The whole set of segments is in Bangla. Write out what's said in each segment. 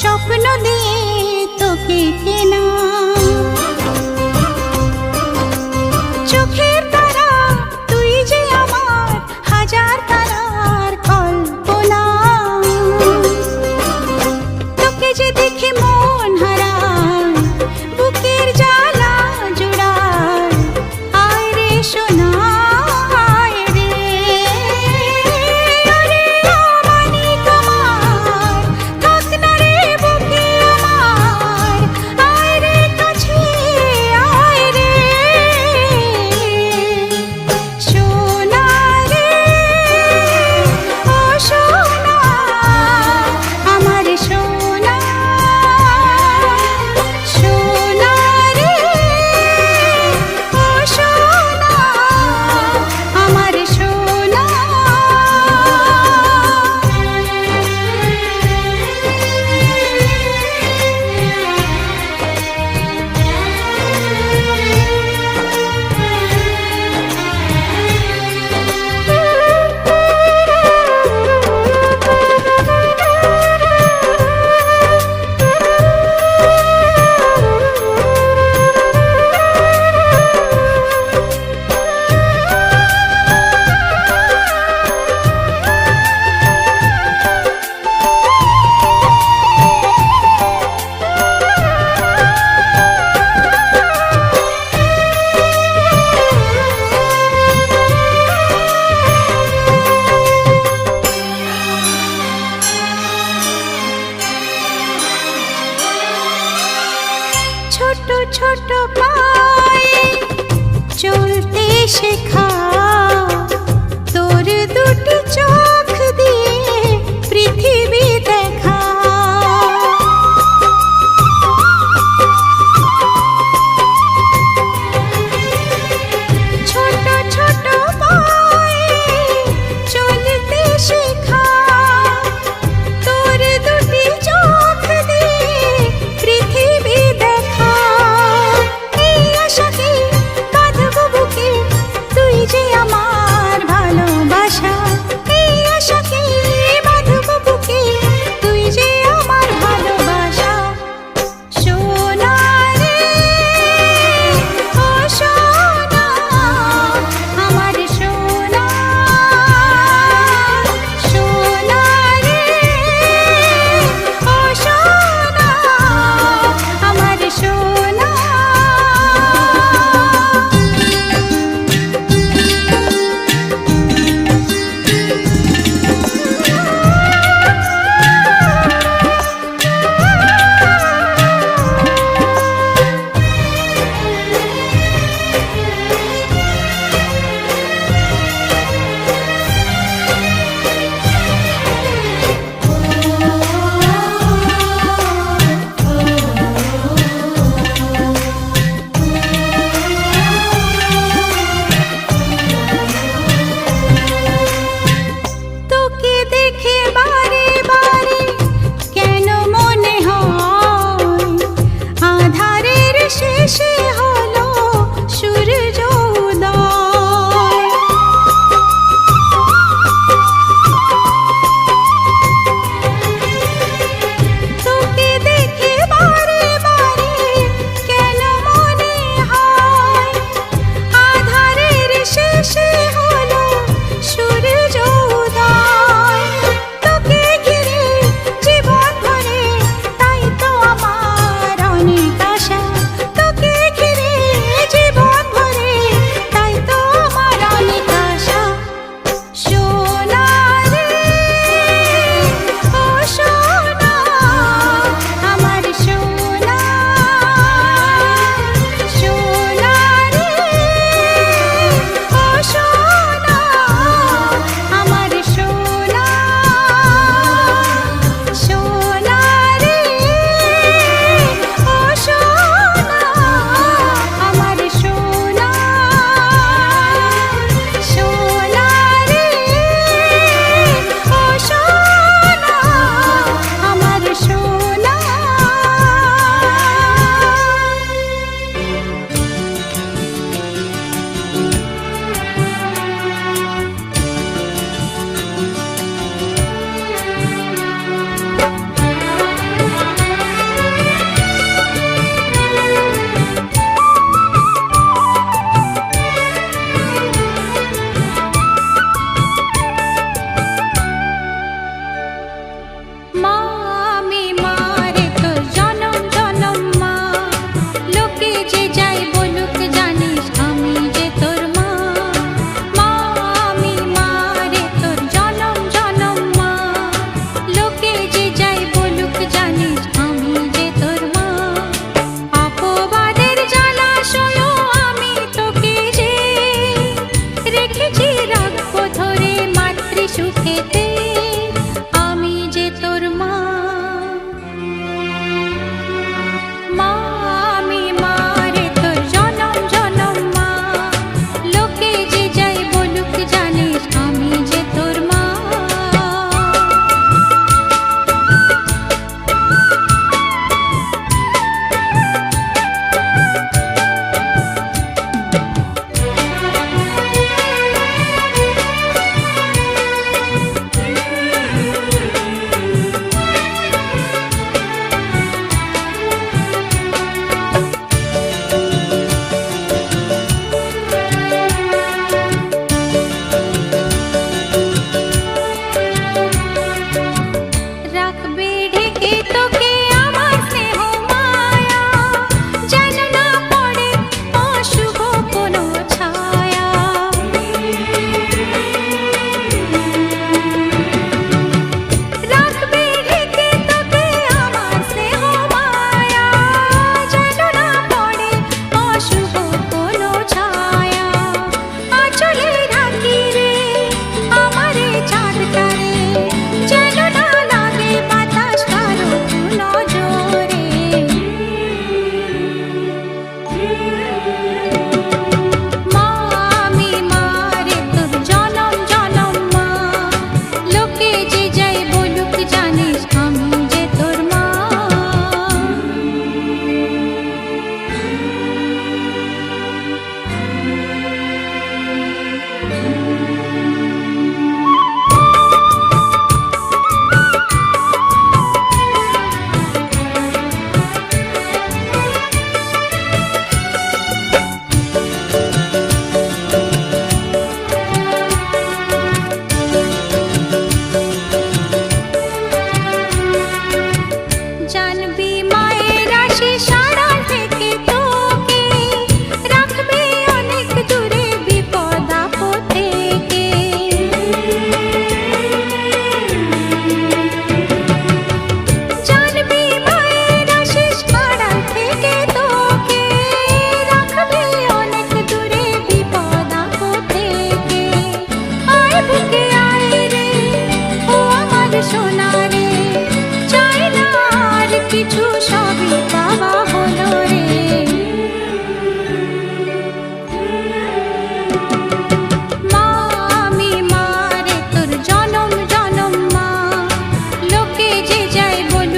স্বপ্ন দিয়ে তোকে কেনা। চোখের তারা তুই যে আমার হাজার তারার কল্পনা। তোকে যে দেখে মন হারায়, বুকের জ্বালা জুড়ায়। আয় রে সোনা আয় রে, ওরে অমানিক আমার, থাক না রে বুকে আমার। আয় রে কাছে আয় রে, সোনা রে ও সোনা আমার সোনা। সোনা রে ও সোনা আমার সোনা। ছোট ছোট পায়ে চলতে শেখা, তোর দুটি চোখ দিয়ে পৃথিবী দেখা। ছোট ছোট পায়ে চলতে শেখা, তোর দুটি চোখ দিয়ে পৃথিবী দেখা। এই আশাকে বাঁধবো বুকে, তুই যে আমার ভালোবাসা। এই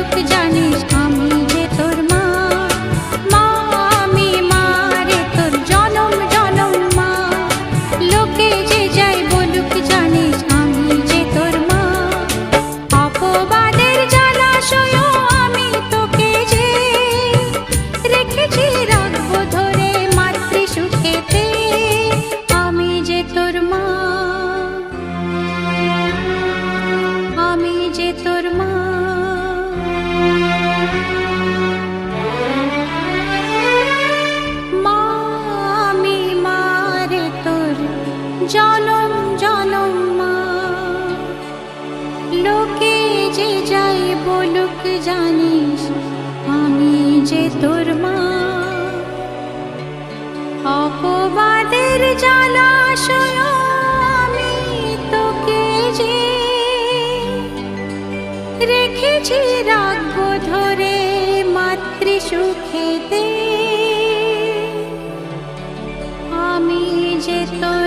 বলুক জানিস আমি যে তোর মা। মা আমি মা রে তোর জনম জনম মা। লোকে যে যাই বলুক জানিস আমি যে তোর মা। অপবাদের জলাশয় আমি তোকে যে রেখেছি রাখবো ধরে মাতৃ সুখেতে। আমি যে তোর মা, আমি যে তোর মা। মা আমি মা রে তোর জনম জনম মা। লোকে যে যাই বলুক জানিস আমি যে তোর মা। অপবাদের জলাশয় আমি তোকে যে রেখেছি রাখবো ধরে মাতৃ সুখেতে। আমি যে তোর